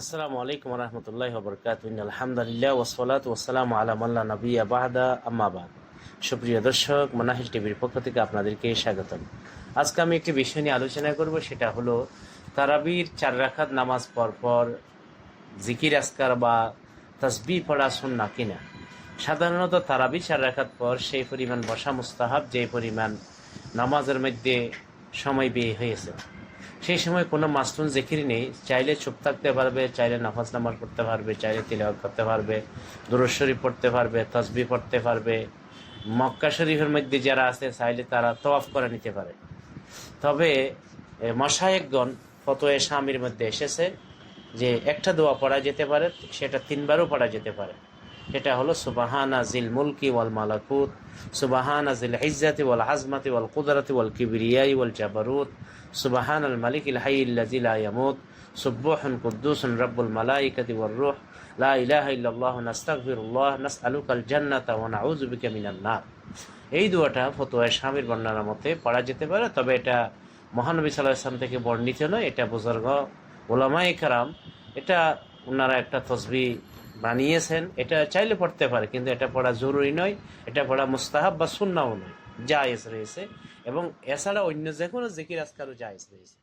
আসসালামু আলাইকুম রহমতুল্লাহ বরকাত। আলহামদুলিল্লাহ ওসলাত ওসালাম আলামাল্লা নবিয়া বাহাদা আম্মাবাদ। সুপ্রিয় দর্শক, মানাহিল টিভির পক্ষ থেকে আপনাদেরকে স্বাগতম। আজকে আমি একটি বিষয় নিয়ে আলোচনা করব, সেটা হলো তারাবির 4 রাকাত নামাজ পর জিকির আসকার বা তাসবিহ পড়া সুন্নাহ কিনা। সাধারণত তারাবি 4 রাকাত পর সেই পরিমাণ বসা মুস্তাহাব, যে পরিমাণ নামাজের মধ্যে সময় ব্যয় হয়েছে সেই সময় কোনো মাসনুন জিকির নেই। চাইলে চুপ থাকতে পারবে, চাইলে নামাজ পড়তে পারবে, চাইলে তিলাওয়াত করতে পারবে, দুরূদ শরীফ পড়তে পারবে, তাসবিহ পড়তে পারবে। মক্কা শরীফের মধ্যে যারা আছে চাইলে তারা তওয়াফ করে নিতে পারে। তবে মাশায়েখগণ ফতোয়া শামির মধ্যে এসেছে যে একটা দোয়া পড়া যেতে পারে, সেটা 3 বারও পড়া যেতে পারে। এটা হলো সুবহানা জিল মুলকি ওয়াল মালাকুত, সুবহানা জিল ইজ্জাতি ওয়াল আজমাতি ওয়াল কুদরাতি ওয়াল কিবরিয়াই ওয়াল জাবারুত, সুবহানাল মালিকিল হাইয়্যিল্লাযী লা ইয়ামুত, সুবহান কুদ্দুসুন রাব্বুল মালাইকাতি ওয়ার রূহ, লা ইলাহা ইল্লাল্লাহু নাস্তাগফিরুল্লাহ নাসআলুকাল জান্নাতা ওয়া নাউযু বিকা মিনান নার। এই দোয়াটা ফতোয়া শামির বর্ণনার মতে পড়া যেতে পারে। তবে এটা মহানবী সাল্লাল্লাহু আলাইহি ওয়াসাল্লাম থেকে বর্ণিত নয়, এটা বুজুর্গ উলামায়ে কেরাম এটা ওনারা একটা তসবিহ বানিয়েছেন। এটা চাইলে পড়তে পারে, কিন্তু এটা পড়া জরুরি নয়, এটা পড়া মুস্তাহাব বা সুন্নাহও নয়, জায়েজ রয়েছে। এবং এছাড়া অন্য যে কোনো জিকির আজকারও জায়েজ রয়েছে।